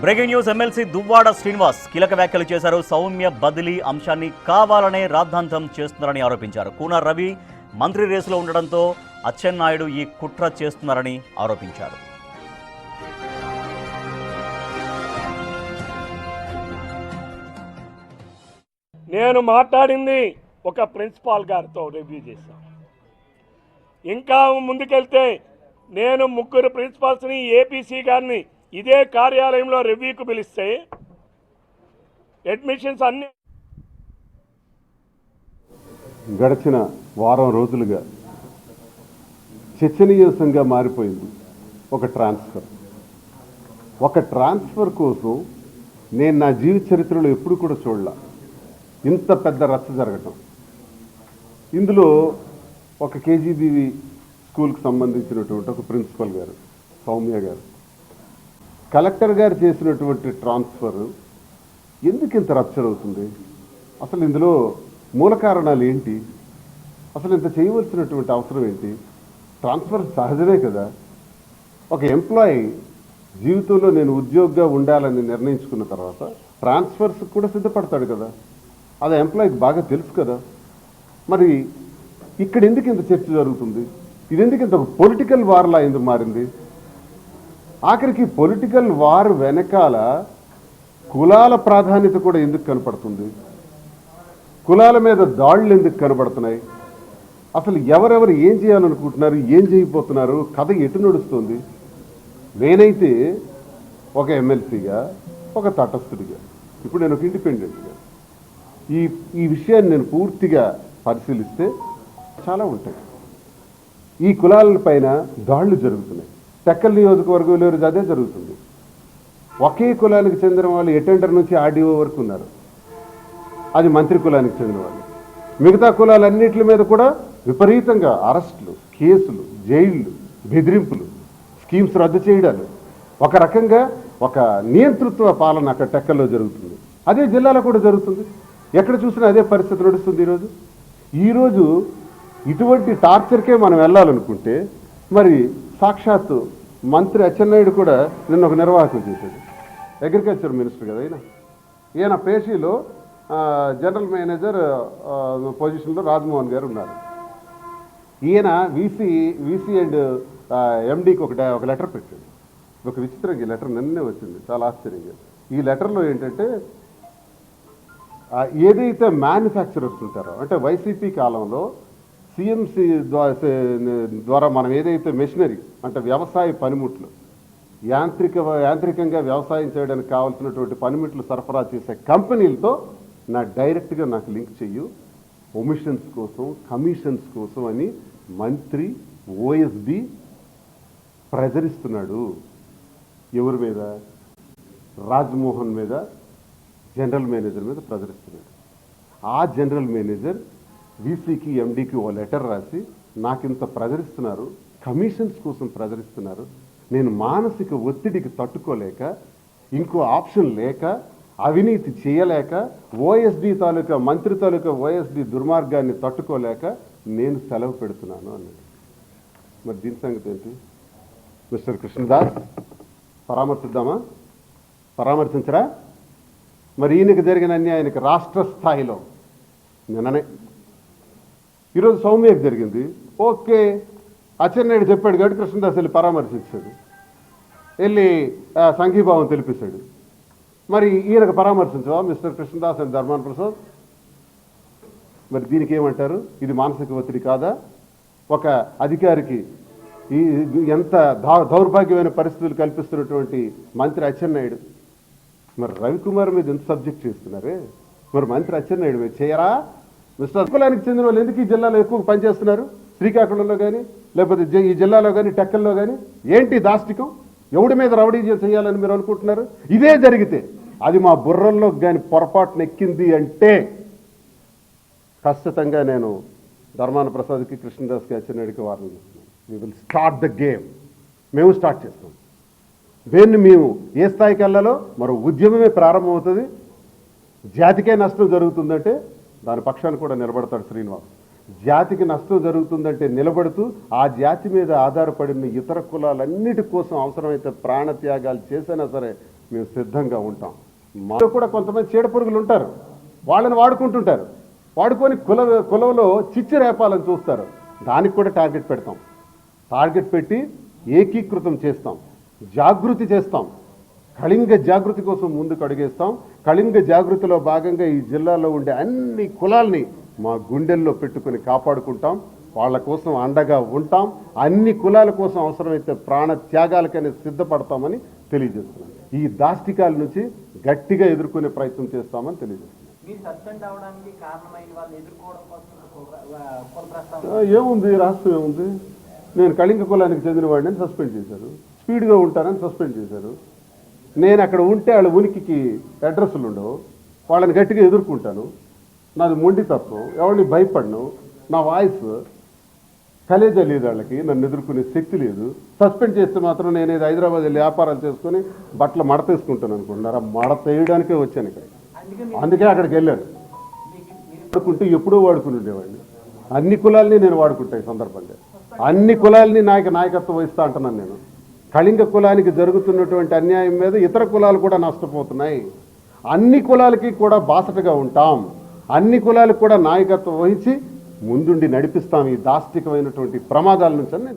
Breaking news. MLC Duvvada Srinivas కీలక వ్యాఖ్యలు చేశారు. సౌమ్య బదిలీ అంశాన్ని కావాలనే రాద్ధాంతం చేస్తున్నారని ఆరోపించారు. కూన రవి మంత్రి రేసులో ఉండడంతో అచ్చెన్నాయుడు ఈ కుట్ర చేస్తున్నారని ఆరోపించారు. నేను మాట్లాడింది ఒక ప్రిన్సిపాల్ గారితో రివ్యూ చేశాను. ఇంకా ముందుకెళ్తే నేను 3 ప్రిన్సిపాల్స్ని ఏపీసీ గారిని ఇదే కార్యాలయంలో రివ్యూకు పిలిస్తే అడ్మిషన్స్ అన్ని గడిచిన వారం రోజులుగా చర్చనీయాంశంగా మారిపోయింది ఒక ట్రాన్స్ఫర్ కోసం నేను నా జీవిత చరిత్రలో ఎప్పుడు కూడా చూడలా ఇంత పెద్ద రచ్చ జరగటం. ఇందులో ఒక కేజీబీవి స్కూల్కి సంబంధించినటువంటి ఒక ప్రిన్సిపల్ గారు సౌమ్య గారు కలెక్టర్ గారు చేసినటువంటి ట్రాన్స్ఫర్ ఎందుకు ఇంత రప్చర్ అవుతుంది? అసలు ఇందులో మూల కారణాలు ఏంటి? అసలు ఇంత చేయవలసినటువంటి అవసరం ఏంటి? ట్రాన్స్ఫర్ సహజమే కదా. ఒక ఎంప్లాయీ జీవితంలో నేను ఉద్యోగిగా ఉండాలని నిర్ణయించుకున్న తర్వాత ట్రాన్స్ఫర్స్ కూడా సిద్ధపడతాడు కదా. అది ఎంప్లాయీకి బాగా తెలుసు కదా. మరి ఇక్కడ ఎందుకు ఇంత చర్చ జరుగుతుంది? ఇది ఎందుకు ఇంత పొలిటికల్ వార్లా ఎందుకు మారింది? ఆఖరికి పొలిటికల్ వార్ వెనకాల కులాల ప్రాధాన్యత కూడా ఎందుకు కనపడుతుంది? కులాల మీద దాడులు ఎందుకు కనబడుతున్నాయి? అసలు ఎవరెవరు ఏం చేయాలనుకుంటున్నారు, ఏం చేయబోతున్నారు, కథ ఎటు నడుస్తుంది? నేనైతే ఒక ఎమ్మెల్సీగా, ఒక తటస్థుడిగా, ఇప్పుడు నేను ఒక ఇండిపెండెంట్గా ఈ విషయాన్ని నేను పూర్తిగా పరిశీలిస్తే చాలా ఉంటాయి. ఈ కులాల పైన దాడులు జరుగుతున్నాయి. టెక్కల్ నియోజకవర్గంలో అదే జరుగుతుంది. ఒకే కులానికి చెందిన వాళ్ళు అటెండర్ నుంచి ఆర్డీఓ వరకు ఉన్నారు. అది మంత్రి కులానికి చెందిన వాళ్ళు. మిగతా కులాలన్నింటి మీద కూడా విపరీతంగా అరెస్టులు, కేసులు, జైళ్లు, బెదిరింపులు, స్కీమ్స్ రద్దు చేయడాలు, ఒక రకంగా ఒక నియంతృత్వ పాలన అక్కడ టెక్కల్లో జరుగుతుంది. అదే జిల్లాలో కూడా జరుగుతుంది. ఎక్కడ చూసినా అదే పరిస్థితి నడుస్తుంది. ఈరోజు ఇటువంటి టార్చర్కే మనం వెళ్ళాలనుకుంటే మరి సాక్షాత్తు మంత్రి అచ్చెన్నాయుడు కూడా నిన్న ఒక నిర్వాహకం చేశాడు. అగ్రికల్చర్ మినిస్టర్ కదా ఈయన పేషీలో జనరల్ మేనేజర్ పొజిషన్లో రాజ్మోహన్ గారు ఉన్నారు. ఈయన వీసీ అండ్ ఎండీకి ఒక లెటర్ పెట్టాడు. ఒక విచిత్రంగా ఈ లెటర్ నిన్నే వచ్చింది, చాలా ఆశ్చర్యంగా. ఈ లెటర్లో ఏంటంటే ఏదైతే మ్యానుఫ్యాక్చరర్స్ ఉంటారో, అంటే వైసీపీ కాలంలో సిఎంసి ద్వారా మనం ఏదైతే మెషినరీ అంటే వ్యవసాయ పనిముట్లు యాంత్రికంగా వ్యవసాయం చేయడానికి కావాల్సినటువంటి పనిముట్లు సరఫరా చేసే కంపెనీలతో డైరెక్ట్గా నాకు లింక్ చెయ్యు, ఒమిషన్స్ కోసం, కమిషన్స్ కోసం అని మంత్రి ఓఎస్డి ప్రజరిస్తున్నాడు. ఎవరి మీద? రాజ్మోహన్ మీద, జనరల్ మేనేజర్ మీద ప్రజరిస్తున్నాడు. ఆ జనరల్ మేనేజర్ వీసీకి, ఎండీకి ఓ లెటర్ రాసి నాకింత ప్రజరిస్తున్నారు, కమిషన్స్ కోసం ప్రజరిస్తున్నారు, నేను మానసిక ఒత్తిడికి తట్టుకోలేక, ఇంకో ఆప్షన్ లేక, అవినీతి చేయలేక, ఓఎస్డి తాలూకా మంత్రి తాలూకా ఓఎస్డి దుర్మార్గాన్ని తట్టుకోలేక నేను సెలవు పెడుతున్నాను అన్నాడు. మరి దీని సంగతి ఏంటి? మిస్టర్ కృష్ణదాస్ పరామర్శిద్దామా? పరామర్శించరా? మరి ఈయనకి జరిగిన అన్యాయానికి రాష్ట్ర స్థాయిలో నిన్ననే, ఈరోజు సౌమ్యకి జరిగింది. ఓకే, అచ్చెన్నాయుడు చెప్పాడు కాబట్టి కృష్ణదాస్ వెళ్ళి పరామర్శించాడు, వెళ్ళి సంఘీభావం తెలిపిస్తాడు. మరి ఈయనకు పరామర్శించవా మిస్టర్ కృష్ణదాస్ అండ్ ధర్మాన ప్రసాద్? మరి దీనికి ఏమంటారు? ఇది మానసిక ఒత్తిడి కాదా? ఒక అధికారికి ఎంత దౌర్భాగ్యమైన పరిస్థితులు కల్పిస్తున్నటువంటి మంత్రి అచ్చెన్నాయుడు మరి రవికుమార్ మీద ఎంత సబ్జెక్ట్ చేస్తున్నారే, మరి మంత్రి అచ్చెన్నాయుడు మీద చేయరా? మిస్టర్ కులానికి చెందిన వాళ్ళు ఎందుకు ఈ జిల్లాలో ఎక్కువ పనిచేస్తున్నారు? శ్రీకాకుళంలో కానీ, లేకపోతే ఈ జిల్లాలో కానీ, టెక్కల్లో కానీ ఏంటి దాష్టికం? ఎవడి మీద రౌడీజం చేయాలని మీరు అనుకుంటున్నారు? ఇదే జరిగితే, అది మా బుర్రల్లో కానీ పొరపాటున ఎక్కింది అంటే ఖచ్చితంగా నేను ధర్మాన ప్రసాద్కి, కృష్ణదాస్కి, అచ్చెన్నాయుడికి వార్నింగ్ ఇస్తున్నాను. We will start the game. మేము స్టార్ట్ చేస్తాం. దేన్ని మేము ఏ స్థాయికి వెళ్ళాలో మరో ఉద్యమమే ప్రారంభమవుతుంది. జాతికే నష్టం జరుగుతుందంటే దాని పక్షాన్ని కూడా నిలబడతాడు శ్రీనివాస్. జాతికి నష్టం జరుగుతుందంటే నిలబడుతూ ఆ జాతి మీద ఆధారపడిన ఇతర కులాలన్నిటి కోసం అవసరమైతే ప్రాణత్యాగాలు చేసినా సరే మేము సిద్ధంగా ఉంటాం. మాలో కూడా కొంతమంది చీడపురుగులు ఉంటారు, వాళ్ళని వాడుకుంటుంటారు, వాడుకొని కులంలో చిచ్చు రేపాలని చూస్తారు. దానికి కూడా టార్గెట్ పెడతాం, టార్గెట్ పెట్టి ఏకీకృతం చేస్తాం, జాగృతి చేస్తాం. కళింగ జాగృతి కోసం ముందుకు అడుగేస్తాం. కళింగ జాగృతిలో భాగంగా ఈ జిల్లాలో ఉండే అన్ని కులాల్ని మా గుండెల్లో పెట్టుకుని కాపాడుకుంటాం, వాళ్ళ కోసం అండగా ఉంటాం. అన్ని కులాల కోసం అవసరమైతే ప్రాణ త్యాగాలకైనా సిద్ధపడతామని తెలియజేస్తున్నాం. ఈ దాష్టికాల నుంచి గట్టిగా ఎదుర్కొనే ప్రయత్నం చేస్తామని తెలియజేస్తున్నాం. ఏముంది, రాష్ట్రం ఏముంది, నేను కళింగ కులానికి చెందిన వాడిని సస్పెండ్ చేశారు, స్పీడ్గా ఉంటానని సస్పెండ్ చేశారు. నేను అక్కడ ఉంటే వాళ్ళ ఉనికికి అడ్రస్లు ఉండవు, వాళ్ళని గట్టిగా ఎదుర్కొంటాను. నాది మొండితత్వం, ఎవరిని భయపడను. నా వాయిస్ కలేజా లేదు, వాళ్ళకి నన్ను ఎదుర్కొనే శక్తి లేదు. సస్పెండ్ చేస్తే మాత్రం నేను ఏదో హైదరాబాద్ వెళ్ళి వ్యాపారాలు చేసుకొని బట్టలు మడతేసుకుంటాను అనుకుంటున్నారా? మడత వేయడానికే వచ్చాను ఇక్కడ, అందుకే అక్కడికి వెళ్ళాను. వాడుకుంటే ఎప్పుడూ వాడుకుని ఉండేవాడిని. అన్ని కులాలని నేను వాడుకుంటా ఈ సందర్భంగా. అన్ని కులాలని నాయకత్వం వహిస్తా అంటున్నాను నేను. కళింగ కులానికి జరుగుతున్నటువంటి అన్యాయం మీద ఇతర కులాలు కూడా నష్టపోతున్నాయి. అన్ని కులాలకి కూడా బాసటగా ఉంటాం, అన్ని కులాలకు కూడా నాయకత్వం వహించి ముందుండి నడిపిస్తాం ఈ దాష్టికమైనటువంటి ప్రమాదాల నుంచి.